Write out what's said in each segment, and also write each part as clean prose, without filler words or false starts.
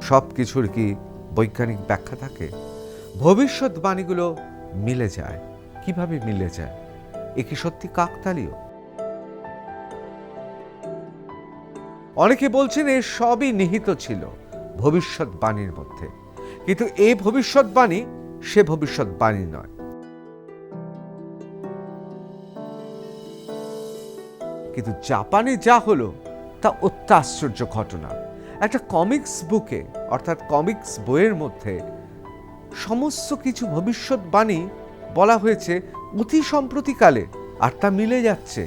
সব কিছুর কি বৈজ্ঞানিক ব্যাখ্যা থাকে? ভবিষ্যৎবাণীগুলো মিলে যায়। কিভাবে মিলে যায়? এ কি সত্যি কাকতালীয়? অনেকে বলছেন এর সবই নিহিত ছিল ভবিষ্যৎবাণীর মধ্যে, কিন্তু এই ভবিষ্যৎবাণী সে ভবিষ্যৎবাণী নয়। কিন্তু জাপানে যা হলো তা অত্যাশ্চর্য ঘটনা। একটা কমিক্স বুকে, অর্থাৎ কমিক্স বইয়ের মধ্যে সমস্ত কিছু ভবিষ্যৎবাণী বলা হয়েছে অতি সম্প্রতিকালে, আর তা মিলে যাচ্ছে।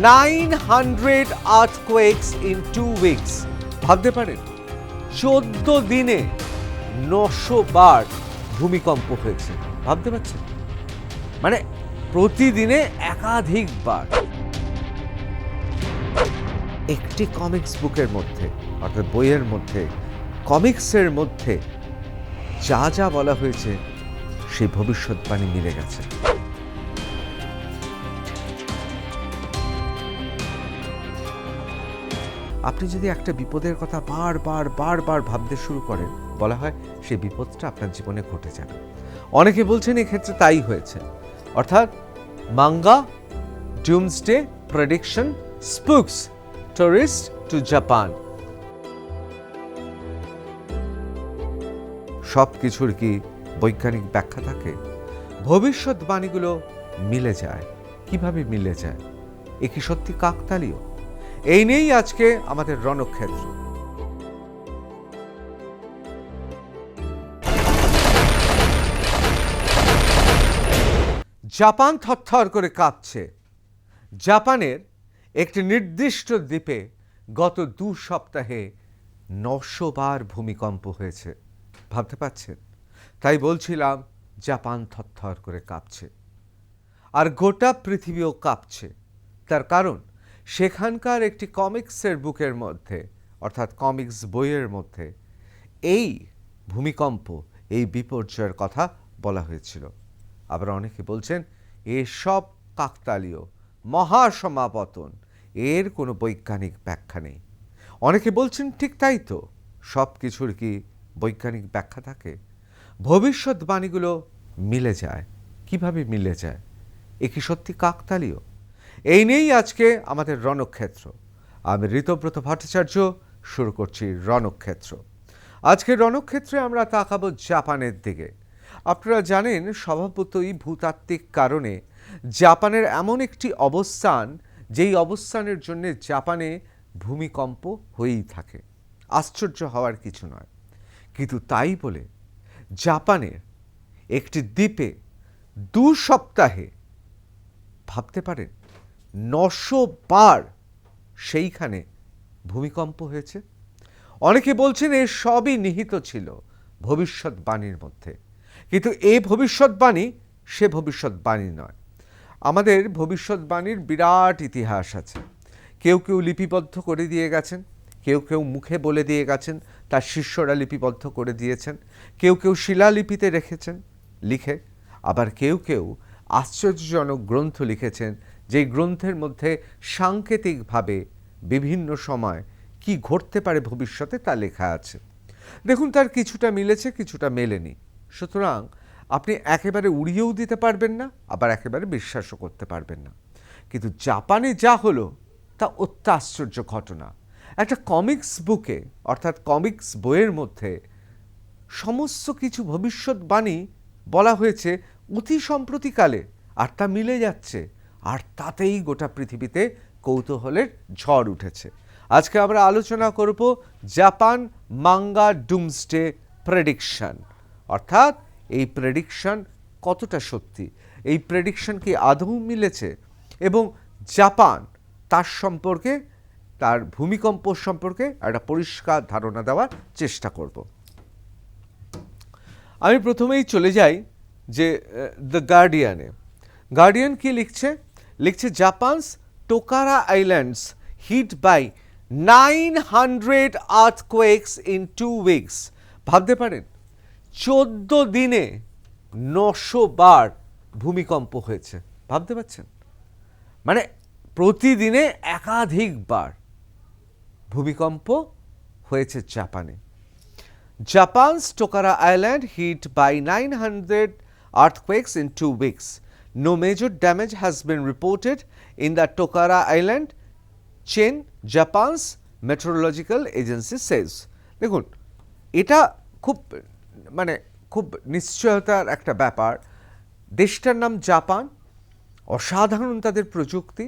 900 earthquakes in 2 weeks। ভাবতে পারেন 14 দিনে 900 বার ভূমিকম্প হয়েছে। ভাবতে পারছেন? মানে প্রতিদিনে একাধিকবার। একটি কমিক্স বুকের মধ্যে, অর্থাৎ বইয়ের মধ্যে, কমিক্সের মধ্যে যা যা বলা হয়েছে সেই ভবিষ্যৎবাণী মিলে গেছে। আপনি যদি একটা বিপদের কথা বারবার ভাবতে শুরু করেন, বলা হয় সেই বিপদটা আপনার জীবনে ঘটে যাবে। অনেকে বলছেন এক্ষেত্রে তাই হয়েছে। অর্থাৎ manga Doomsday prediction স্পুকস tourist two Japan. সব কিছুর কি বৈজ্ঞানিক ব্যাখ্যা থাকে? ভবিষ্যৎবাণীগুলো মিলে যায়। কিভাবে মিলে যায়? এ কি সত্যি কাকতালীয়? এই নিয়েই আজকে আমাদের রণক্ষেত্র। জাপান থরথর করে কাঁপছে। জাপানের একটি নির্দিষ্ট দ্বীপে গত 2 সপ্তাহে 900 বার ভূমিকম্প হয়েছে। ভাবতে পারছেন? তাই বলছিলাম জাপান থরথর করে কাঁপছে, আর গোটা পৃথিবীও কাঁপছে। তার কারণ সেখানকার একটি কমিক্সের বুকের মধ্যে, অর্থাৎ কমিক্স বইয়ের মধ্যে এই ভূমিকম্প, এই বিপর্যয়ের কথা বলা হয়েছিল। আবার অনেকে বলছেন এসব কাকতালীয়, মহাসমাপতন, এর কোনো বৈজ্ঞানিক ব্যাখ্যা নেই। অনেকে বলছেন ঠিক তাই তো, সব কিছুর কি বৈজ্ঞানিক ব্যাখ্যা থাকে? ভবিষ্যৎবাণীগুলো মিলে যায়। কিভাবে মিলে যায়? এ কি সত্যি কাকতালীয়? এই নিয়েই আজকে আমাদের রণক্ষেত্র। আমি ঋতব্রত ভট্টাচার্য, শুরু করছি রণক্ষেত্র। আজকের রণক্ষেত্রে আমরা তাকাবো জাপানের দিকে। আপনারা জানেন স্বভাবতই ভূতাত্ত্বিক কারণে জাপানের এমন একটি অবস্থান, যেই অবস্থানের জন্য জাপানে ভূমিকম্প হয়েই থাকে। আশ্চর্য হওয়ার কিছু নয়। কিন্তু তাই বলে জাপানের একটি দ্বীপে 2 সপ্তাহে, ভাবতে পারেন, 900 বার সেইখানে ভূমিকম্প হয়েছে। অনেকে বলছেন এর সবই নিহিত ছিল ভবিষ্যৎবাণীর মধ্যে, কিন্তু এই ভবিষ্যৎবাণী সে ভবিষ্যৎবাণী নয়। আমাদের ভবিষ্যৎবাণীর বিরাট ইতিহাস আছে। কেউ কেউ লিপিবদ্ধ করে দিয়ে গেছেন, কেউ কেউ মুখে বলে দিয়ে গেছেন, তার শিষ্যরা লিপিবদ্ধ করে দিয়েছেন, কেউ কেউ শিলালিপিতে রেখেছেন লিখে, আবার কেউ কেউ আশ্চর্যজনক গ্রন্থ লিখেছেন, যেই গ্রন্থের মধ্যে সাংকেতিকভাবে বিভিন্ন সময় কি ঘটতে পারে ভবিষ্যতে তা লেখা আছে। দেখুন, তার কিছুটা মিলেছে, কিছুটা মেলেনি। সুতরাং আপনি একেবারে উড়িয়েও দিতে পারবেন না, আবার একেবারে বিশ্বাসও করতে পারবেন না। কিন্তু জাপানে যা হলো তা অত্যাশ্চর্য ঘটনা। একটা কমিক্স বুকে, অর্থাৎ কমিক্স বইয়ের মধ্যে সমস্ত কিছু ভবিষ্যৎবাণী বলা হয়েছে অতি সম্প্রতিকালে, আর তা মিলে যাচ্ছে। আর তাতেই গোটা পৃথিবীতে কৌতূহলের ঝড় উঠেছে। আজকে আমরা আলোচনা করব জাপান মাঙ্গা ডুমসডে প্রেডিকশন, অর্থাৎ এই প্রেডিকশন কতটা সত্যি, এই প্রেডিকশন কি আদৌ মিলেছে, এবং জাপান তার সম্পর্কে, তার ভূমিকম্প সম্পর্কে একটা পরিষ্কার ধারণা দেওয়ার চেষ্টা করব। আমি প্রথমেই চলে যাই যে দ্য গার্ডিয়ানে। গার্ডিয়ান কি লিখছে? লিখছে Japan's Tokara islands hit by 900 earthquakes in 2 weeks. ভাবতে পারেন 14 দিনে 900 বার ভূমিকম্প হয়েছে। ভাবতে পারছেন? মানে প্রতিদিনে একাধিকবার ভূমিকম্প হয়েছে জাপানে। Japan's Tokara Island hit by 900 earthquakes in 2 weeks. No major damage has been reported in the Tokara Island chain, Japan's meteorological agency says. দেখুন, এটা খুব খুব নিশ্চয়তার একটা ব্যাপার। দেশটার নাম জাপান, অসাধারণ তাদের প্রযুক্তি,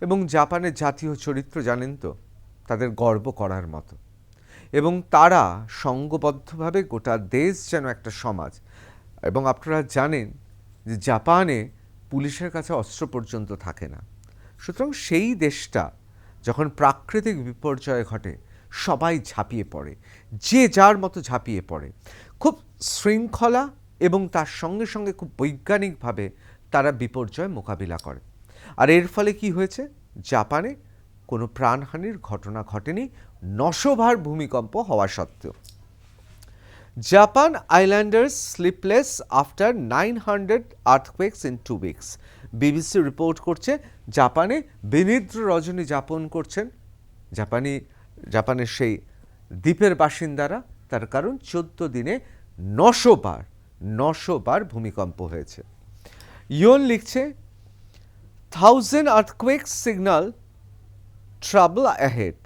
এবং জাপানের জাতীয় চরিত্র জানেন তো, তাদের গর্ব করার মতো, এবং তারা সংঘবদ্ধভাবে গোটা দেশ যেন একটা সমাজ। এবং আপনারা জানেন যে জাপানে পুলিশের কাছে অস্ত্র পর্যন্ত থাকে না। সুতরাং সেই দেশটা যখন প্রাকৃতিক বিপর্যয় ঘটে সবাই ঝাঁপিয়ে পড়ে, যে যার মতো ঝাঁপিয়ে পড়ে, খুব শৃঙ্খলা এবং তার সঙ্গে সঙ্গে খুব বৈজ্ঞানিকভাবে তারা বিপর্যয় মোকাবিলা করে। আর এর ফলে কি হয়েছে, জাপানে কোনো প্রাণহানির ঘটনা ঘটেনি 900 বার ভূমিকম্প হওয়া সত্ত্বেও। Japan islanders sleepless after 900 earthquakes in 2 weeks. BBC report করছে জাপানে বিনিদ্র রজনী যাপন করছেন জাপানের সেই দ্বীপের বাসিন্দারা, তার কারণ 14 দিনে 900 বার ভূমিকম্প হয়েছে। ইয়ন লিখছে 1000 earthquakes signal trouble ahead.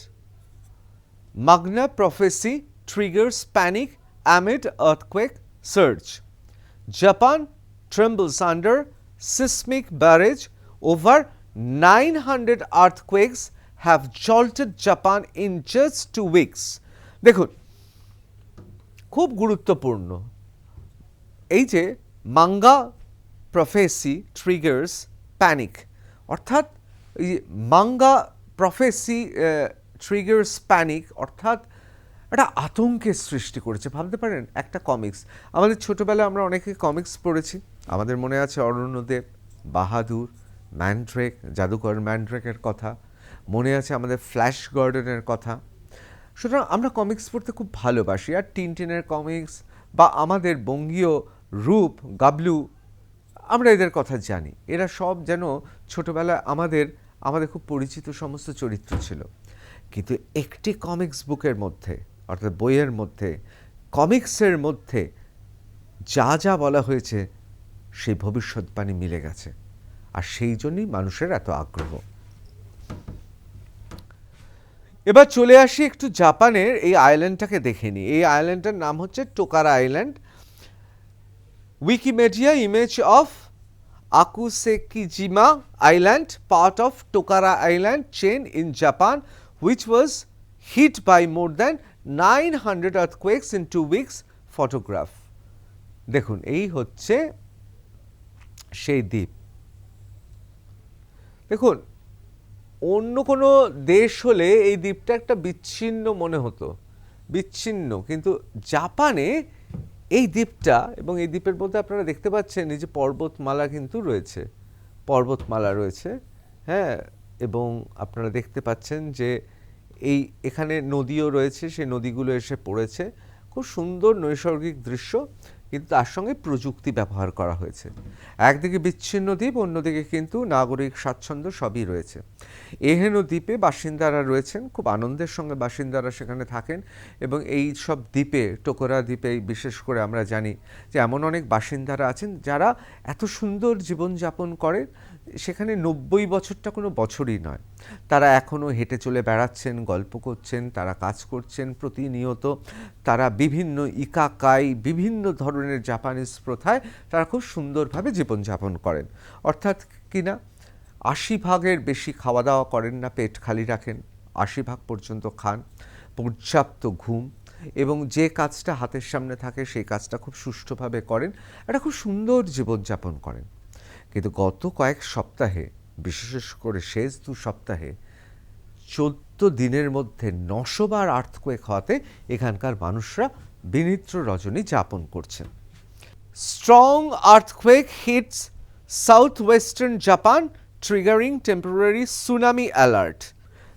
Magna prophecy triggers panic amid earthquake surge. Japan trembles under seismic barrage. Over 900 earthquakes have jolted Japan in just 2 weeks. দেখুন, খুব গুরুত্বপূর্ণ এই যে মাঙ্গা প্রফেসি ট্রিগার্স প্যানিক, অর্থাৎ এই মাঙ্গা প্রফেসি ট্রিগার্স প্যানিক অর্থাৎ একটা আতঙ্কের সৃষ্টি করেছে। ভাবতে পারেন, একটা কমিক্স, আমাদের ছোটোবেলায় আমরা অনেকে কমিক্স পড়েছি, আমাদের মনে আছে অরণ্যদেব, বাহাদুর, ম্যান্ড্রেক, জাদুকর ম্যান্ড্রেকের কথা মনে আছে, আমাদের ফ্ল্যাশ গর্ডনের কথা। সুতরাং আমরা কমিক্স পড়তে খুব ভালোবাসি। আর টিনটিনের কমিক্স বা আমাদের বঙ্গীয় রূপ, গাবলু, আমরা এদের কথা জানি। এরা সব যেন ছোটোবেলায় আমাদের খুব পরিচিত সমস্ত চরিত্র ছিল। কিন্তু একটি কমিক্স বুকের মধ্যে, অর্থাৎ বইয়ের মধ্যে, কমিক্সের মধ্যে যা যা বলা হয়েছে সেই ভবিষ্যৎবাণী মিলে গেছে, আর সেই জন্যই মানুষের এত আগ্রহ। এবার চলে আসি একটু জাপানের এই আইল্যান্ডটাকে দেখে নিই। এই আইল্যান্ডটার নাম হচ্ছে Tokara island. Wikimedia image of Akusekijima Island, part of Tokara Island chain in Japan, which was hit by more than 900 earthquakes in 2 weeks. Photograph. দেখুন, এই হচ্ছে সেই দ্বীপ। দেখুন, অন্য কোনো দেশ হলে এই দ্বীপটা একটা বিচ্ছিন্ন মনে হতো, বিচ্ছিন্ন, কিন্তু জাপানে এই দ্বীপটা, এবং এই দ্বীপের মধ্যে আপনারা দেখতে পাচ্ছেন এই যে পর্বতমালা কিন্তু রয়েছে, পর্বতমালা রয়েছে, হ্যাঁ, এবং আপনারা দেখতে পাচ্ছেন যে এখানে নদীও রয়েছে, সেই নদীগুলো এসে পড়েছে। খুব সুন্দর নৈসর্গিক দৃশ্য, কিন্তু তার সঙ্গে প্রযুক্তি ব্যবহার করা হয়েছে। একদিকে বিচ্ছিন্ন দ্বীপ, অন্যদিকে কিন্তু নাগরিক স্বাচ্ছন্দ্য সবই রয়েছে। এহেন দ্বীপে বাসিন্দারা রয়েছেন, খুব আনন্দের সঙ্গে বাসিন্দারা সেখানে থাকেন। এবং এই সব দ্বীপে, টোকরা দ্বীপে বিশেষ করে আমরা জানি যে এমন অনেক বাসিন্দারা আছেন যারা এত সুন্দর জীবনযাপন করেন, সেখানে 90 বছরটা কোনো বছরই নয়। তারা এখনও হেঁটে চলে বেড়াচ্ছেন, গল্প করছেন, তারা কাজ করছেন প্রতিনিয়ত। তারা বিভিন্ন ইকাকাই, বিভিন্ন ধরনের জাপানিজ প্রথায় তারা খুব সুন্দরভাবে জীবনযাপন করেন। অর্থাৎ কিনা 80% বেশি খাওয়া দাওয়া করেন না, পেট খালি রাখেন, 80% পর্যন্ত খান, পর্যাপ্ত ঘুম, এবং যে কাজটা হাতের সামনে থাকে সেই কাজটা খুব সুষ্ঠুভাবে করেন, একটা খুব সুন্দর জীবনযাপন করেন। কিন্তু গত কয়েক সপ্তাহে, বিশেষ করে শেষ 2 সপ্তাহে 14 দিনের মধ্যে 900 বার আর্থকোয়েক হওয়াতে এখানকার মানুষরা বিনিদ্র রজনী যাপন করছেন। Strong earthquake hits south western Japan, triggering temporary tsunami alert.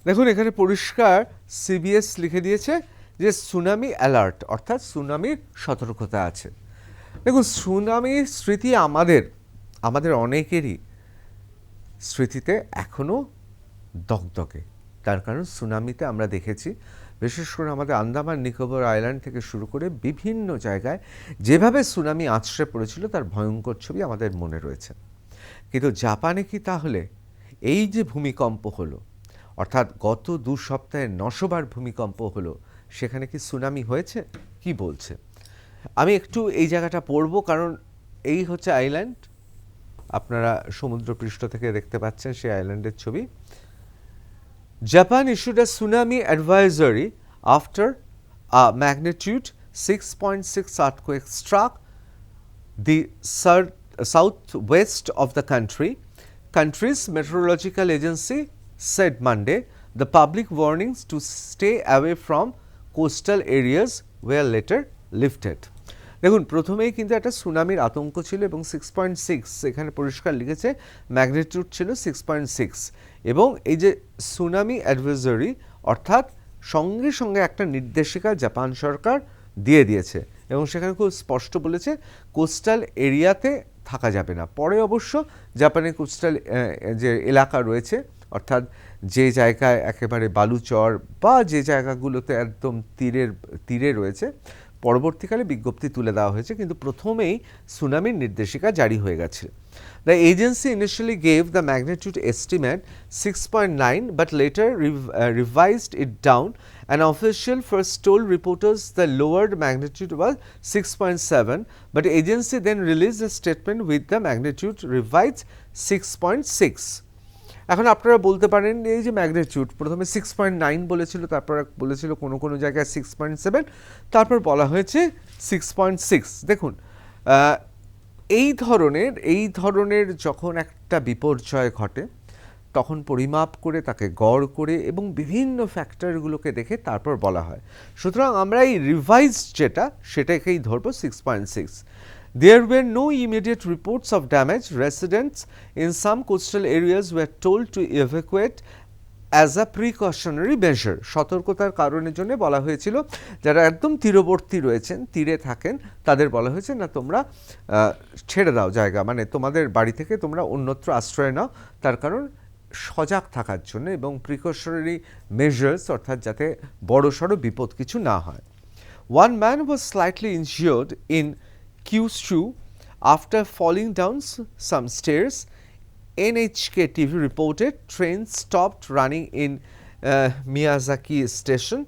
দেখুন, এখানে পরিষ্কার সিবিএস লিখে দিয়েছে যে সুনামি অ্যালার্ট, অর্থাৎ সুনামির সতর্কতা আছে। দেখুন, সুনামির স্মৃতি আমাদের অনেকেরই স্মৃতিতে এখনও দগদগে। তার কারণ সুনামিতে আমরা দেখেছি, বিশেষ করে আমাদের আন্দামান নিকোবর আইল্যান্ড থেকে শুরু করে বিভিন্ন জায়গায় যেভাবে সুনামি আছড়ে পড়েছিল তার ভয়ঙ্কর ছবি আমাদের মনে রয়েছে। কিন্তু জাপানে কি তাহলে এই যে ভূমিকম্প হলো, অর্থাৎ গত 2 সপ্তাহে 900 বার ভূমিকম্প হলো, সেখানে কি সুনামি হয়েছে? কি বলছে? আমি একটু এই জায়গাটা পড়ব, কারণ এই হচ্ছে আইল্যান্ড, আপনারা সমুদ্রপৃষ্ঠ থেকে দেখতে পাচ্ছেন সেই আইল্যান্ডের ছবি। Japan issued a tsunami advisory after a magnitude 6.6 earthquake struck the southwest of the country. Country's meteorological agency said Monday the public warnings to stay away from coastal areas were later lifted. দেখুন, প্রথমেই কিন্তু একটা সুনামির আতঙ্ক ছিল এবং 6.6 এখানে পরিষ্কার লিখেছে, ম্যাগনিটিউড ছিল 6.6, এবং এই যে সুনামি অ্যাডভাইজারি অর্থাৎ সঙ্গে সঙ্গে একটা নির্দেশিকা জাপান সরকার দিয়ে দিয়েছে এবং সেখানে খুব স্পষ্ট বলেছে কোস্টাল এরিয়াতে থাকা যাবে না। পরে অবশ্য জাপানের কোস্টাল যে এলাকা রয়েছে, অর্থাৎ যে জায়গায় একেবারে বালুচর বা যে জায়গাগুলোতে একদম তীরে রয়েছে, পরবর্তীকালে বিজ্ঞপ্তি তুলে দেওয়া হয়েছে, কিন্তু প্রথমেই সুনামির নির্দেশিকা জারি হয়ে গেছে। The agency initially gave the magnitude estimate 6.9 but later revised it down. An official first told reporters the lowered magnitude was 6.7, but the agency then released a statement with the magnitude revised 6.6. এখন আপনারা বলতে পারেন এই যে magnitude প্রথমে 6.9 বলেছিল, তারপর বলেছিল কোনো কোনো জায়গায় 6.7, তারপর বলা হয়েছে 6.6। দেখুন, এই ধরনের যখন একটা বিপর্যয় ঘটে তখন পরিমাপ করে তাকে গড় করে এবং বিভিন্ন ফ্যাক্টরগুলোকে দেখে তারপর বলা হয়। সুতরাং আমরা এই রিভাইজড যেটা সেটাকেই ধরবো 6.6। There were no immediate reports of damage. Residents in some coastal areas were told to evacuate as a precautionary measure. সতর্কতার কারণের জন্য বলা হয়েছিল যারা একদম তীরবর্তী রয়েছেন, তীরে থাকেন, তাদের বলা হয়েছে না তোমরা ছেড়ে দাও জায়গা, মানে তোমাদের বাড়ি থেকে তোমরা অন্যত্র আশ্রয় নাও, তার কারণ সজাগ থাকার জন্য এবং প্রিকশনারি মেজার্স, অর্থাৎ যাতে বড়সড় বিপদ কিছু না হয়। One man was slightly injured in Kyushu after falling down some stairs. NHK TV reported trains stopped running in Miyazaki station,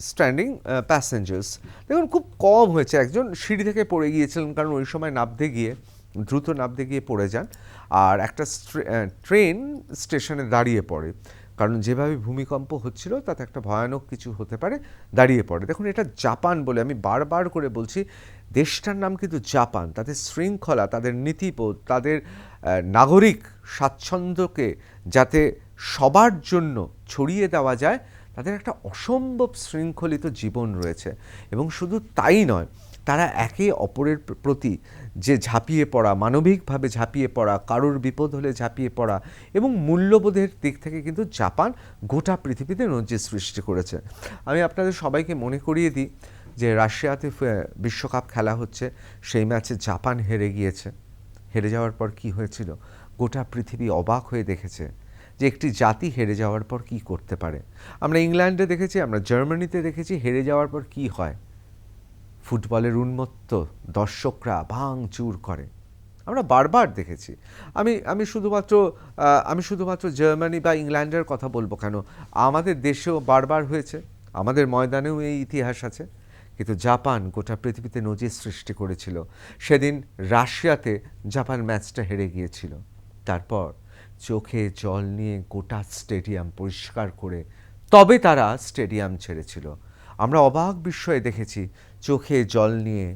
stranding passengers. দেখুন, খুব কম হয়েছে, একজন সিঁড়ি থেকে পড়ে গিয়েছিলেন, কারণ ওই সময় দ্রুত নামতে গিয়ে পড়ে যান, আর একটা ট্রেন স্টেশনে দাঁড়িয়ে পড়ে, কারণ যেভাবে ভূমিকম্প হচ্ছিল তাতে একটা ভয়ানক কিছু হতে পারে, দাঁড়িয়ে পড়ে। দেখুন, এটা জাপান বলে আমি বারবার করে বলছি, দেশটার নাম কিন্তু জাপান। তাদের শৃঙ্খলা, তাদের নীতিবোধ, তাদের নাগরিক স্বাচ্ছন্দ্যকে যাতে সবার জন্য ছড়িয়ে দেওয়া যায়, তাদের একটা অসম্ভব শৃঙ্খলিত জীবন রয়েছে। এবং শুধু তাই নয়, তারা একে অপরের প্রতি যে ঝাঁপিয়ে পড়া, মানবিকভাবে ঝাঁপিয়ে পড়া, কারোর বিপদ হলে ঝাঁপিয়ে পড়া এবং মূল্যবোধের দিক থেকে কিন্তু জাপান গোটা পৃথিবীতে নজির সৃষ্টি করেছে। আমি আপনাদের সবাইকে মনে করিয়ে দিই যে রাশিয়াতে বিশ্বকাপ খেলা হচ্ছে, সেই ম্যাচে জাপান হেরে গিয়েছে। হেরে যাওয়ার পর কি হয়েছিল, গোটা পৃথিবী অবাক হয়ে দেখেছে যে একটি জাতি হেরে যাওয়ার পর কি করতে পারে। আমরা ইংল্যান্ডে দেখেছি, আমরা জার্মানিতে দেখেছি হেরে যাওয়ার পর কি হয়। ফুটবলের উন্মত্ত দর্শকরা ভাঙচুর করে, আমরা বারবার দেখেছি। আমি শুধুমাত্র জার্মানি বা ইংল্যান্ডের কথা বলবো কেন, আমাদের দেশেও বারবার হয়েছে, আমাদের ময়দানেও এই ইতিহাস আছে। কিন্তু জাপান গোটা পৃথিবীতে নজির সৃষ্টি করেছিল। সেদিন রাশিয়াতে জাপান ম্যাচটা হেরে গিয়েছিল, তারপর চোখে জল নিয়ে গোটা স্টেডিয়াম পরিষ্কার করে তবে তারা স্টেডিয়াম ছেড়েছিল। আমরা অবাক বিস্ময়ে দেখেছি, চোখে জল নিয়ে,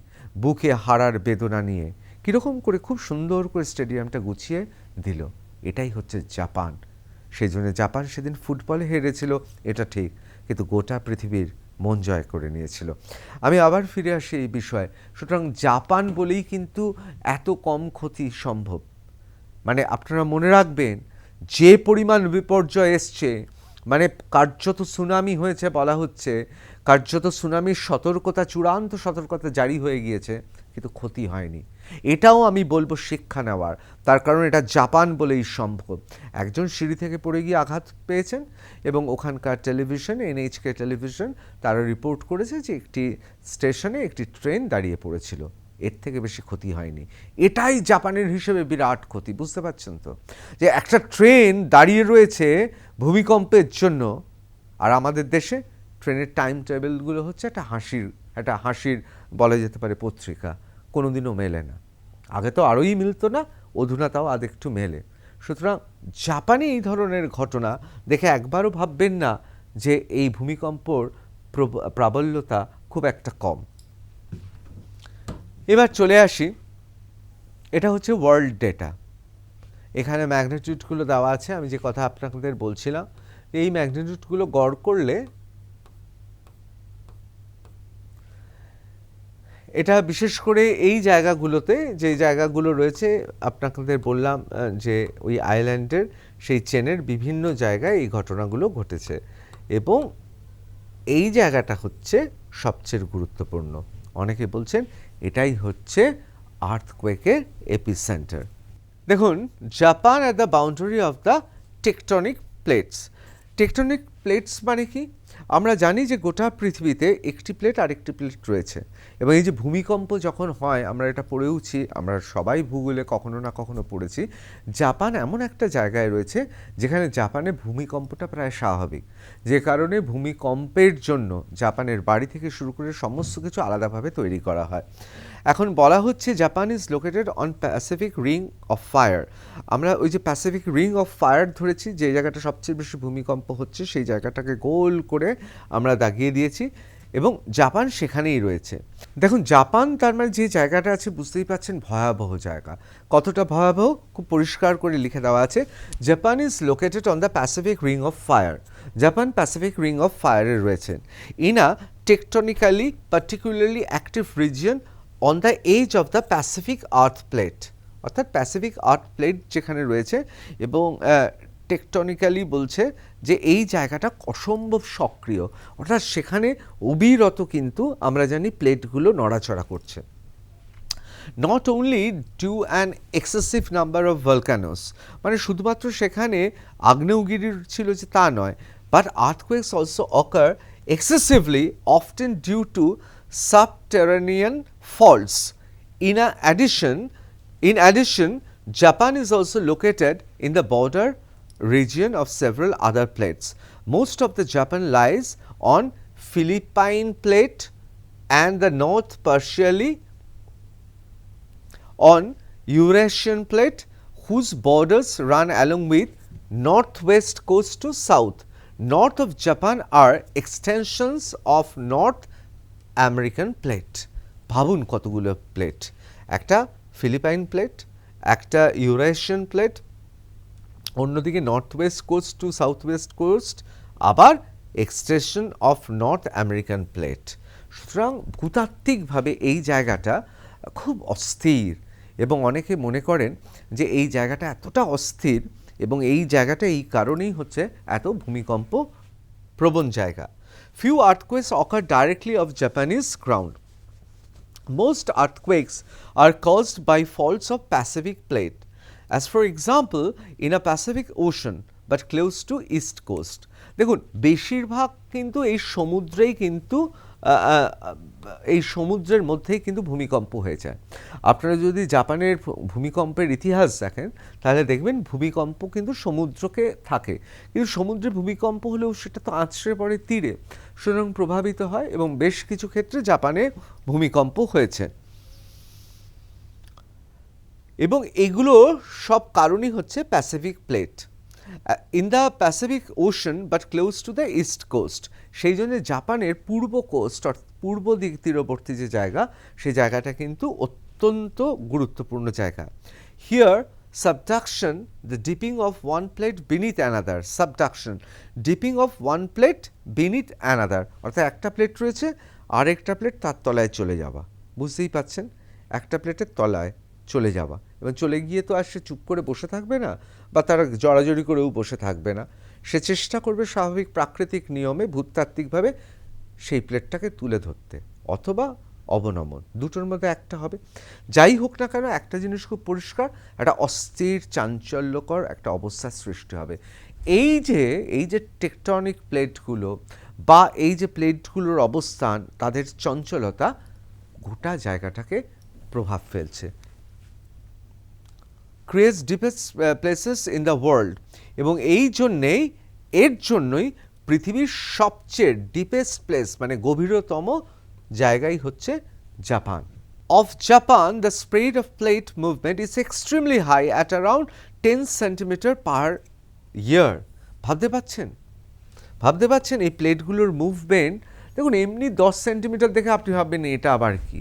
বুকে হারার বেদনা নিয়ে কীরকম করে খুব সুন্দর করে স্টেডিয়ামটা গুছিয়ে দিল। এটাই হচ্ছে জাপান। সেই জন্য জাপান সেদিন ফুটবলে হেরেছিল, এটা ঠিক, কিন্তু গোটা পৃথিবীর মন জয় করে নিয়েছিল। আমি আবার ফিরে আসি এই বিষয়ে। সুতরাং জাপান বলেই কিন্তু এত কম ক্ষতি সম্ভব। মানে আপনারা মনে রাখবেন, যে পরিমাণ বিপর্যয় এসছে, মানে কার্যত সুনামি হয়েছে বলা হচ্ছে, কার্যত সুনামির সতর্কতা, চূড়ান্ত সতর্কতা জারি হয়ে গিয়েছে, কিন্তু ক্ষতি হয়নি। এটাও আমি বলবো শিক্ষা নেওয়ার, তার কারণ এটা জাপান বলেই সম্ভব। একজন সিঁড়ি থেকে পড়ে গিয়ে আঘাত পেয়েছেন এবং ওখানকার টেলিভিশন, এনএইচকে টেলিভিশন, তারা রিপোর্ট করেছে যে একটি স্টেশনে একটি ট্রেন দাঁড়িয়ে পড়েছিল, এর থেকে বেশি ক্ষতি হয়নি। এটাই জাপানের হিসেবে বিরাট ক্ষতি, বুঝতে পারছেন তো, যে একটা ট্রেন দাঁড়িয়ে রয়েছে ভূমিকম্পের জন্য, আর আমাদের দেশে ট্রেনের টাইম টেবিলগুলো হচ্ছে একটা হাসির বলা যেতে পারে পত্রিকা, কোনোদিনও মেলে না। আগে তো আরোই মিলতো না, অধুনা তাও আরেকটু মেলে। সুতরাং জাপানে এই ধরনের ঘটনা দেখে একবারও ভাববেন না যে এই ভূমিকম্পর প্রাবল্যতা খুব একটা কম। এবার চলে আসি, এটা হচ্ছে ওয়ার্ল্ড ডেটা। এখানে ম্যাগনিটিউডগুলো দেওয়া আছে। আমি যে কথা আপনাদের বলছিলাম, এই ম্যাগনিটিউডগুলো গড় করলে এটা বিশেষ করে এই জায়গাগুলোতে, যে জায়গাগুলো রয়েছে আপনাদের বললাম যে ওই আইল্যান্ডের সেই চেনের বিভিন্ন জায়গায় এই ঘটনাগুলো ঘটেছে, এবং এই জায়গাটা হচ্ছে সবচেয়ে গুরুত্বপূর্ণ। অনেকে বলছেন এটাই হচ্ছে আর্থকোয়েকের এপিসেন্টার। দেখুন, Japan at the boundary of the tectonic plates. Tectonic plates মানে কি? আমরা জানি যে গোটা পৃথিবীতে একটি প্লেট আরেকটি প্লেট রয়েছে, এবং এই যে ভূমিকম্প যখন হয়, আমরা এটা পড়েওছি, আমরা সবাই ভূগোলে কখনো না কখনো পড়েছি, জাপান এমন একটা জায়গায় রয়েছে যেখানে জাপানে ভূমিকম্পটা প্রায় স্বাভাবিক, যে কারণে ভূমিকম্পের জন্য জাপানের বাড়ি থেকে শুরু করে সমস্ত কিছু আলাদাভাবে তৈরি করা হয়। এখন বলা হচ্ছে Japan is located on Pacific ring of fire. আমরা ওই যে প্যাসিফিক রিং অফ ফায়ার ধরেছি, যে জায়গাটা সবচেয়ে বেশি ভূমিকম্প হচ্ছে সেই জায়গাটাকে গোল করে আমরা দাগিয়ে দিয়েছি, এবং জাপান সেখানেই রয়েছে। দেখুন, জাপান তার মানে যে জায়গাটা আছে, বুঝতেই পারছেন ভয়াবহ জায়গা। কতটা ভয়াবহ খুব পরিষ্কার করে লিখে দেওয়া আছে, Japan is located on the Pacific ring of fire. Japan Pacific ring of ফায়ারে রয়েছেন, in a tectonically particularly active region on the edge of the Pacific earth plate. অর্থাৎ প্যাসিফিক আর্থ প্লেট যেখানে রয়েছে, এবং টেকটনিক্যালি বলছে যে এই জায়গাটা অসম্ভব সক্রিয়, অর্থাৎ সেখানে অবিরত কিন্তু আমরা জানি প্লেটগুলো নড়াচড়া করছে। Not only due an excessive number of volcanoes, মানে শুধুমাত্র সেখানে আগ্নেয়গিরির ছিল যে তা নয়, but earthquakes also occur excessively, often due to subterranean faults. In addition, Japan is also located in the border region of several other plates. Most of the Japan lies on Philippine plate and the north partially on Eurasian plate, whose borders run along with northwest coast to south. North of Japan are extensions of North American plate. ভাবুন কতগুলো plate, একটা Philippine plate, একটা Eurasian plate, অন্যদিকে north west coast to south west coast, আবার extension of North American plate. সুতরাং ভূতাত্ত্বিকভাবে এই জায়গাটা খুব অস্থির, এবং অনেকে মনে করেন যে এই জায়গাটা এতটা অস্থির এবং এই জায়গাটা এই কারণেই হচ্ছে এত ভূমিকম্প প্রবণ জায়গা। Few earthquakes occur directly off Japanese ground. Most earthquakes are caused by faults of Pacific plate, as for example in a Pacific Ocean but close to east coast. দেখুন, বেশিরভাগ কিন্তু এই সমুদ্রেই কিন্তু এই সমুদ্রের মধ্যেই কিন্তু ভূমিকম্প হয়ে যায়। আপনারা যদি জাপানের ভূমিকম্পের ইতিহাস দেখেন, তাহলে দেখবেন ভূমিকম্প কিন্তু সমুদ্রকে থাকে, কিন্তু সমুদ্রে ভূমিকম্প হলেও সেটা তো আছড়ে পড়ে তীরে, সুতরাং প্রভাবিত হয়, এবং বেশ কিছু ক্ষেত্রে জাপানে ভূমিকম্প হয়েছে, এবং এগুলো সব কারণই হচ্ছে Pacific plate in the Pacific ocean but close to the east coast. সেই জন্য জাপানের পূর্ব কোস্ট অর্থাৎ পূর্ব দিক তীরবর্তী যে জায়গা, সেই জায়গাটা কিন্তু অত্যন্ত গুরুত্বপূর্ণ জায়গা। Here subduction, the dipping of one plate beneath another, subduction, dipping of one plate beneath another, অর্থাৎ একটা প্লেট রয়েছে আর একটা প্লেট তার তলায় চলে যাওয়া, বুঝতেই পাচ্ছেন, একটা প্লেটের তলায় চলে যাওয়া, এবং চলে গিয়ে তো আর সে চুপ করে বসে থাকবে না, বা তারা জড়াজড়ি করেও বসে থাকবে না, সে চেষ্টা করবে স্বাভাবিক প্রাকৃতিক নিয়মে ভূতাত্ত্বিকভাবে সেই প্লেটটাকে তুলে ধরতে, অথবা অবনমন, দুটোর মধ্যে একটা হবে। যাই হোক না কেন, একটা জিনিস খুব পরিষ্কার, একটা অস্থির চাঞ্চল্যকর একটা অবস্থার সৃষ্টি হবে। এই যে টেকটনিক প্লেটগুলো বা এই যে প্লেটগুলোর অবস্থান, তাদের চঞ্চলতা গোটা জায়গাটাকে প্রভাব ফেলছে। Creates deepest places in the world, এবং এর জন্যই পৃথিবীর সবচেয়ে ডিপেস্ট প্লেস মানে গভীরতম জায়গাই হচ্ছে Japan. Of Japan, the speed of plate movement is extremely high at around 10 centimeter per year. ভাবতে পাচ্ছেন এই প্লেটগুলোর মুভমেন্ট দেখুন, এমনি 10 সেন্টিমিটার দেখে আপনি ভাববেন এটা আবার কি,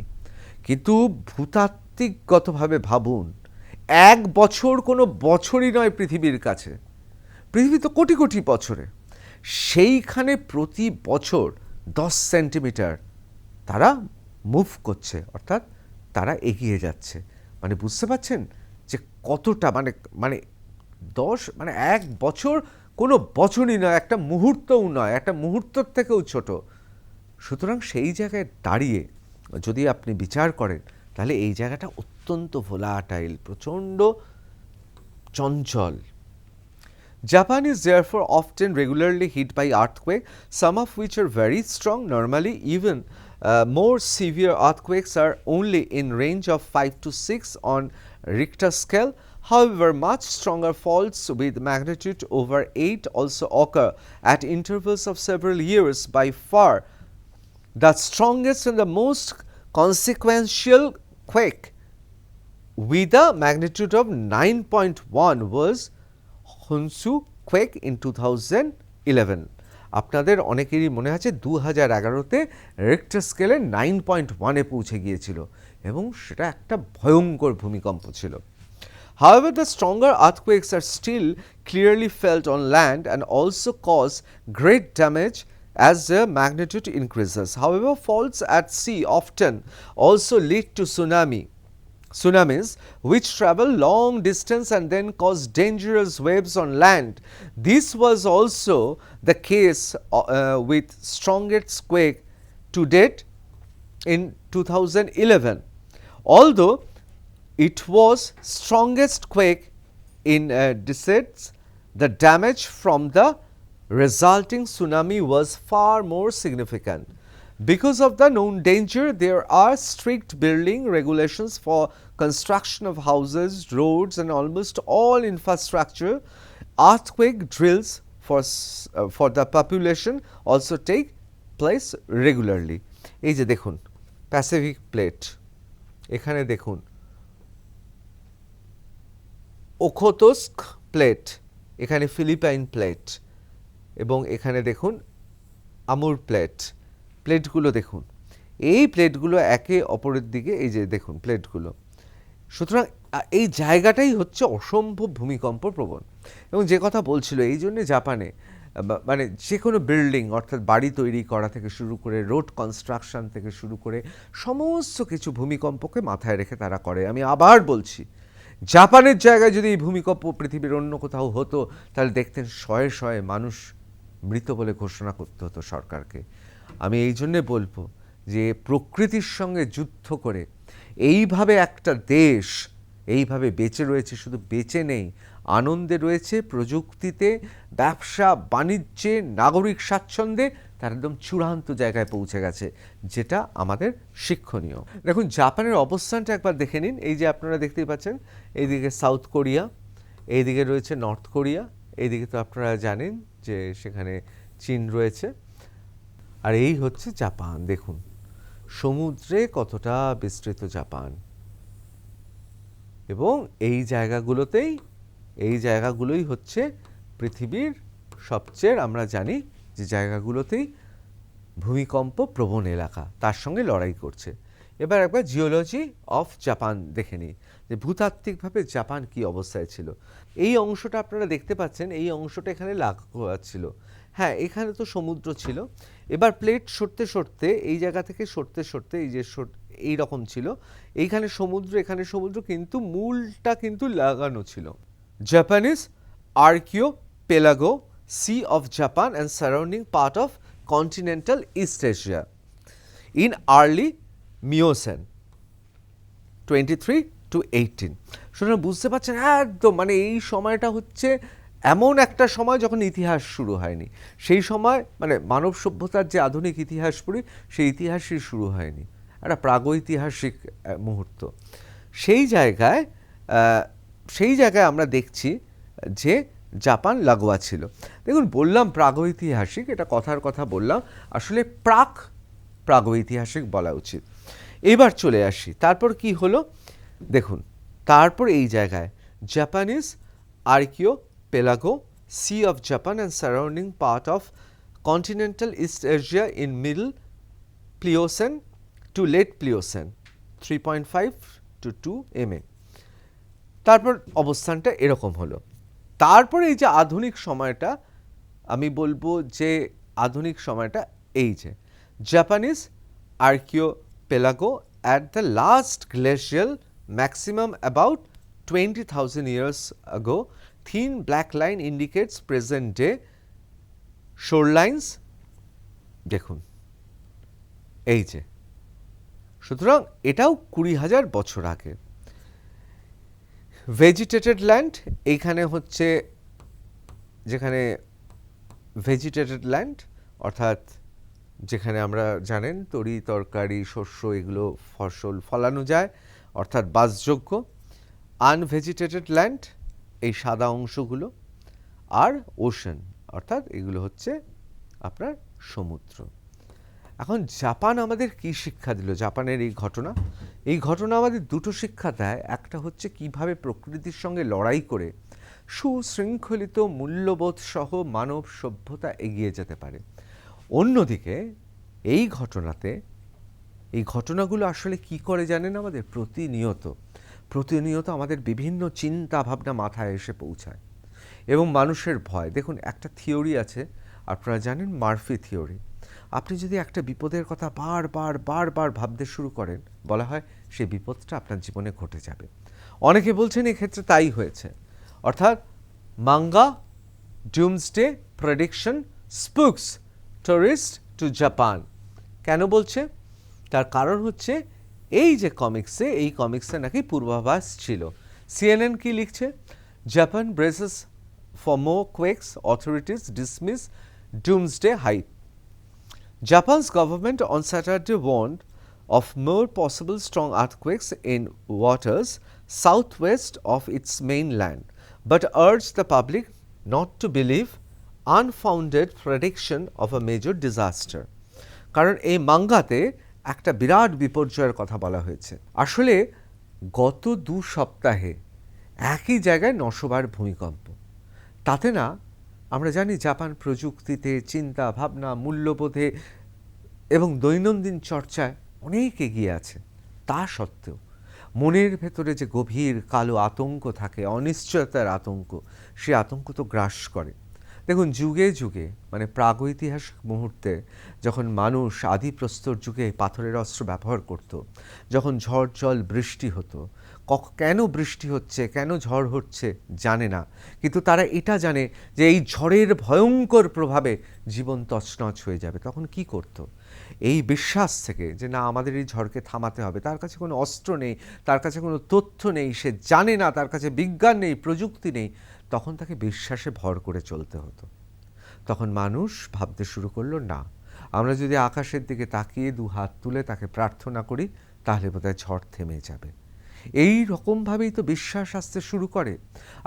কিন্তু ভূতাত্ত্বিকগতভাবে ভাবুন, এক বছর কোনো বছরই নয় পৃথিবীর কাছে, পৃথিবী তো কোটি কোটি বছরে, সেইখানে প্রতি বছর 10 সেন্টিমিটার তারা মুভ করছে, অর্থাৎ তারা এগিয়ে যাচ্ছে। মানে বুঝতে পারছেন যে কতটা মানে 10 মানে এক বছর কোনো বছরই নয়, একটা মুহূর্তও নয়, একটা মুহূর্তর থেকেও ছোট। সুতরাং সেই জায়গায় দাঁড়িয়ে যদি আপনি বিচার করেন, তাহলে এই জায়গাটা অত্যন্ত ভোলাটাইল, প্রচণ্ড চঞ্চল। Japan is therefore often regularly hit by earthquakes, some of which are very strong. Normally, even more severe earthquakes are only in range of 5 to 6 on Richter scale. However, much stronger faults with magnitude over 8 also occur at intervals of several years. By far, the strongest and the most consequential quake with a magnitude of 9.1 was Honshu quake in 2011। আপনাদের অনেকেরই মনে আছে 2011-তে Richter স্কেলে 9.1-এ পৌঁছে গিয়েছিল এবং সেটা একটা ভয়ঙ্কর ভূমিকম্প ছিল। However, the stronger earthquakes are still clearly felt on land and also cause great damage as their magnitude increases. However, faults at sea often also lead to tsunamis which travel long distance and then cause dangerous waves on land. This was also the case with strongest quake to date in 2011. Although it was strongest quake in decades, the damage from the resulting tsunami was far more significant. Because of the known danger, there are strict building regulations for construction of houses, roads, and almost all infrastructure. Earthquake drills for the population also take place regularly. এই যে দেখুন Pacific plate, এখানে দেখুন ওখোতস্ক plate, এখানে Philippine plate, এবং এখানে দেখুন আমুর plate. প্লেটগুলো দেখুন, এই প্লেটগুলো একে অপরের দিকে, এই যে দেখুন প্লেটগুলো। সুতরাং এই জায়গাটাই হচ্ছে অসম্ভব ভূমিকম্প প্রবণ। এবং যে কথা বলছিল, এই জন্যে জাপানে মানে যে কোনো বিল্ডিং, অর্থাৎ বাড়ি তৈরি করা থেকে শুরু করে রোড কনস্ট্রাকশন থেকে শুরু করে সমস্ত কিছু ভূমিকম্পকে মাথায় রেখে তারা করে। আমি আবার বলছি, জাপানের জায়গায় যদি এই ভূমিকম্প পৃথিবীর অন্য কোথাও হতো, তাহলে দেখতেন শয়ে শয়ে মানুষ মৃত বলে ঘোষণা করতে হতো সরকারকে। আমি এই জন্যে বলবো যে প্রকৃতির সঙ্গে যুদ্ধ করে এইভাবে একটা দেশ এইভাবে বেঁচে রয়েছে, শুধু বেঁচে নেই, আনন্দে রয়েছে, প্রযুক্তিতে, ব্যবসা বাণিজ্যে, নাগরিক স্বাচ্ছন্দ্যে তার একদম চূড়ান্ত জায়গায় পৌঁছে গেছে, যেটা আমাদের শিক্ষণীয়। দেখুন জাপানের অবস্থানটা একবার দেখে নিন। এই যে আপনারা দেখতেই পাচ্ছেন, এইদিকে সাউথ কোরিয়া, এইদিকে রয়েছে নর্থ কোরিয়া, এইদিকে তো আপনারা জানেন যে সেখানে চীন রয়েছে, আর এই হচ্ছে জাপান। দেখুন সমুদ্রে কতটা বিস্তৃত জাপান, এবং এই জায়গাগুলোই হচ্ছে পৃথিবীর সবচেয়ে, আমরা জানি যে জায়গাগুলোতেই ভূমিকম্প প্রবণ এলাকা, তার সঙ্গে লড়াই করছে। এবার একবার জিওলজি অফ জাপান দেখে নিই যে ভূতাত্ত্বিকভাবে জাপান কি অবস্থায় ছিল। এই অংশটা আপনারা দেখতে পাচ্ছেন, এই অংশটা এখানে লাগোয়া ছিল। হ্যাঁ, এখানে তো সমুদ্র ছিল। এবার প্লেট সরতে সরতে এই জায়গা থেকে সরতে এই যে এই রকম ছিল, এইখানে সমুদ্র, এখানে সমুদ্র, কিন্তু মূলটা কিন্তু লাগানো ছিল। Japanese archipelago, Sea of Japan and surrounding part of continental East Asia. In early Miocene 23 to 18। সুতরাং বুঝতে পারছেন একদম মানে এই সময়টা হচ্ছে এমন একটা সময় যখন ইতিহাস শুরু হয়নি, সেই সময় মানে মানব সভ্যতার যে আধুনিক ইতিহাস পড়ি সেই ইতিহাসই শুরু হয়নি, একটা প্রাগৈতিহাসিক মুহূর্ত। সেই জায়গায় আমরা দেখছি যে জাপান লাগোয়া ছিল। দেখুন বললাম প্রাগৈতিহাসিক, এটা কথার কথা বললাম, আসলে প্রাগৈতিহাসিক বলা উচিত। এবার চলে আসি তারপর কি হলো দেখুন, তারপর এই জায়গায় Japanese archipelago, Sea of Japan and surrounding part of continental East Asia in middle Pliocene to late Pliocene 3.5 to 2 MA। তারপর অবস্থানটা এরকম হলো। তারপরে এই যে আধুনিক সময়টা, আমি বলবো যে আধুনিক সময়টা এই যে Japanese আর্কিওপেলাগো at the last glacial maximum about 20,000 years ago, thin black line indicates present day shorelines। দেখুন এই যে, সুতরাং এটাও 20,000 বছর আগে। ভেজিটেটেড ল্যান্ড এইখানে হচ্ছে, যেখানে ভেজিটেটেড ল্যান্ড অর্থাৎ যেখানে আমরা জানেন তরি তরকারি শস্য এগুলো ফসল ফলানো যায় অর্থাৎ বাসযোগ্য। আনভেজিটেটেড ল্যান্ড এই সাদা অংশগুলো, আর ওশান অর্থাৎ এগুলো হচ্ছে আপনার সমুদ্র। এখন জাপান আমাদের কি শিক্ষা দিল? জাপানের এই ঘটনা আমাদের দুটো শিক্ষা দেয়। একটা হচ্ছে কিভাবে প্রকৃতির সঙ্গে লড়াই করে সুশৃঙ্খলিত মূল্যবোধ সহ মানব সভ্যতা এগিয়ে যেতে পারে। অন্যদিকে এই ঘটনাগুলো আসলে কি করে জানেন, আমাদের প্রতিনিয়ত আমাদের বিভিন্ন চিন্তা ভাবনা মাথায় এসে পৌঁছায় এবং মানুষের ভয়। দেখুন একটা থিওরি আছে, আপনারা জানেন মার্ফি থিওরি। আপনি যদি একটা বিপদের কথা বারবার ভাবতে শুরু করেন, বলা হয় সেই বিপদটা আপনার জীবনে ঘটে যাবে। অনেকে বলছেন এক্ষেত্রে তাই হয়েছে, অর্থাৎ manga Doomsday prediction স্পুকস tourist two Japan. কেন বলছে? তার কারণ হচ্ছে এই যে কমিক্সে নাকি পূর্বাভাস ছিল। CNN কি লিখছে? Japan braces for more quakes, authorities dismiss doomsday hype. Japan's government on Saturday warned of more possible strong earthquakes in waters southwest of its mainland, but urged the public not to believe unfounded prediction of a major disaster. কারণ এই মাঙ্গাতে একটা বিরাট বিপর্যয়ের কথা বলা হয়েছে। আসলে গত 2 সপ্তাহে একই জায়গায় 900 বার ভূমিকম্প। তাতে না আমরা জানি জাপান প্রযুক্তিতে, চিন্তা ভাবনা, মূল্যবোধে এবং দৈনন্দিন চর্চায় অনেক এগিয়ে আছে। তা সত্ত্বেও মনের ভেতরে যে গভীর কালো আতঙ্ক থাকে, অনিশ্চয়তার আতঙ্ক, সে আতঙ্ক তো গ্রাস করে। দেখুন যুগে যুগে মানে প্রাগৈতিহাসিক মুহূর্তে যখন মানুষ আদিপ্রস্তর যুগে পাথরের অস্ত্র ব্যবহার করত, যখন ঝড় জল বৃষ্টি হতো, কেন বৃষ্টি হচ্ছে, কেন ঝড় হচ্ছে জানে না, কিন্তু তারা এটা জানে যে এই ঝড়ের ভয়ঙ্কর প্রভাবে জীবন তছনছ হয়ে যাবে। তখন কি করত? এই বিশ্বাস থেকে যে না আমাদের এই ঝড়কে থামাতে হবে, তার কাছে কোনো অস্ত্র নেই, তার কাছে কোনো তথ্য নেই, সে জানে না, তার কাছে বিজ্ঞান নেই, প্রযুক্তি নেই, তখন তাকে বিশ্বাসে ভর করে চলতে হতো। তখন মানুষ ভাবতে শুরু করলো, না আমরা যদি আকাশের দিকে তাকিয়ে 2 হাত তুলে তাকে প্রার্থনা করি তাহলে বোধহয় ঝড় থেমে যাবে। এই রকমভাবেই তো বিশ্বাস আসতে শুরু করে।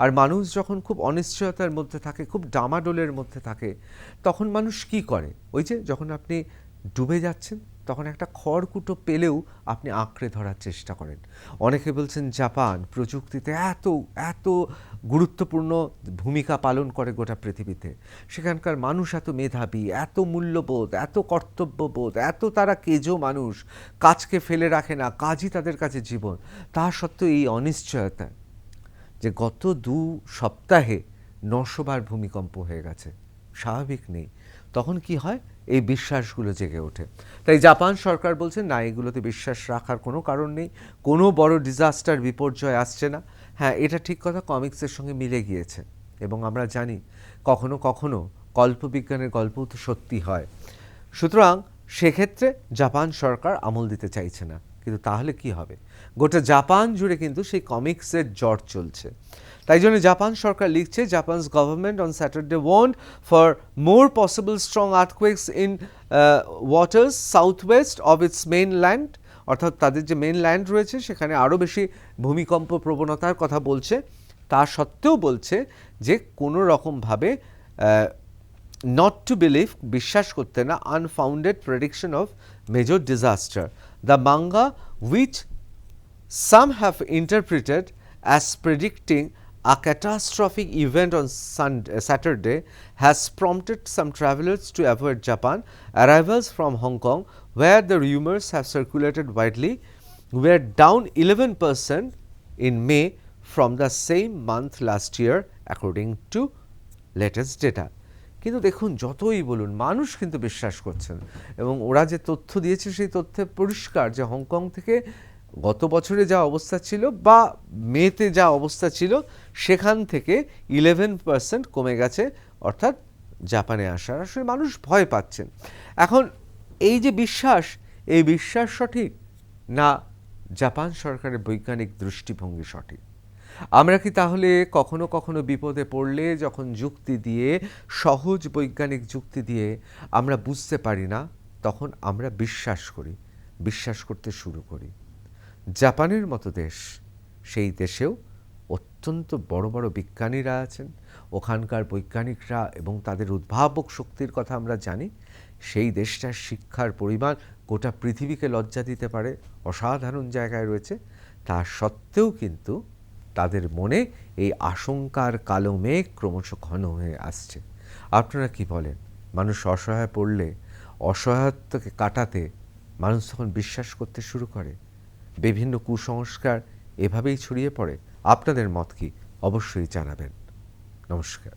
আর মানুষ যখন খুব অনিশ্চয়তার মধ্যে থাকে, খুব ডামাডোলের মধ্যে থাকে, তখন মানুষ কি করে? ওই যে যখন আপনি ডুবে যাচ্ছেন তখন একটা খড়কুটো পেলেও আপনি আঁকড়ে ধরার চেষ্টা করেন। অনেকে বলছেন জাপান প্রযুক্তিতে এত গুরুত্বপূর্ণ ভূমিকা পালন করে গোটা পৃথিবীতে, সেখানকার মানুষ এত মেধাবী, এত মূল্যবোধ, এত কর্তব্যবোধ, এত তারা কেজো মানুষ, কাজকে ফেলে রাখে না, কাজই তাদের কাছে জীবন। তা সত্ত্বেও এই অনিশ্চয়তা যে গত 2 সপ্তাহে 900 বার ভূমিকম্প হয়ে গেছে, স্বাভাবিক নেই। তখন কি হয়? এই বিশ্বাসগুলো জেগে ওঠে। তাই জাপান সরকার বলছে না এগুলোতে বিশ্বাস রাখার কোনো কারণ নেই, কোনো বড় ডিজাস্টার বিপর্যয় আসছে না। হ্যাঁ এটা ঠিক কথা, কমিক্সের সঙ্গে মিলে গিয়েছে এবং আমরা জানি কখনো কখনো কল্পবিজ্ঞানের গল্পও তো সত্যি হয়। সুতরাং সেক্ষেত্রে জাপান সরকার আমল দিতে চাইছে না। কিন্তু তাহলে কি হবে? গোটা জাপান জুড়ে কিন্তু সেই কমিক্সের জ্বর চলছে। তাই জন্য জাপান সরকার লিখছে, Japan's government on Saturday warned for more possible strong earthquakes in waters south west of its mainland. অর্থাৎ তাদের যে মেইনল্যান্ড রয়েছে সেখানে আরও বেশি ভূমিকম্প প্রবণতার কথা বলছে। তা সত্ত্বেও বলছে যে কোনো রকমভাবে not to believe, বিশ্বাস করতে না, unfounded prediction of major disaster. The manga, which some have interpreted as predicting a catastrophic event on Saturday, has prompted some travelers to avoid Japan. Arrivals from Hong Kong, where the rumors have circulated widely, were down 11% in May from the same month last year, according to latest data. কিন্তু দেখুন, যতই বলুন মানুষ কিন্তু বিশ্বাস করছেন, এবং ওরা যে তথ্য দিয়েছে সেই তথ্যে পরিষ্কার যে হংকং থেকে গত বছরে যা অবস্থা ছিল বা মেতে যা অবস্থা ছিল সেখান থেকে 11% কমে গেছে, অর্থাৎ জাপানে আসার। আসলে মানুষ ভয় পাচ্ছেন। এখন এই যে বিশ্বাস, এই বিশ্বাস সঠিক না জাপান সরকারের বৈজ্ঞানিক দৃষ্টিভঙ্গি সঠিক? আমরা কি তাহলে কখনো কখনো বিপদে পড়লে যখন যুক্তি দিয়ে, সহজ বৈজ্ঞানিক যুক্তি দিয়ে আমরা বুঝতে পারি না, তখন আমরা বিশ্বাস করি, বিশ্বাস করতে শুরু করি? জাপানের মতো দেশ, সেই দেশেও অত্যন্ত বড় বড় বিজ্ঞানীরা আছেন, ওখানকার বৈজ্ঞানিকরা এবং তাদের উদ্ভাবক শক্তির কথা আমরা জানি। সেই দেশটার শিক্ষার পরিমাণ গোটা পৃথিবীকে লজ্জা দিতে পারে, অসাধারণ জায়গায় রয়েছে। তা সত্ত্বেও কিন্তু তাদের মনে এই আশঙ্কার কালো মেঘ ক্রমশ ঘন হয়ে আসছে। আপনারা কি বলেন? মানুষ অসহায় পড়লে অসহায়ত্বকে কাটাতে মানুষ তখন বিশ্বাস করতে শুরু করে, বিভিন্ন কুসংস্কার এভাবেই ছড়িয়ে পড়ে। আপনাদের মত কি? অবশ্যই জানাবেন। নমস্কার।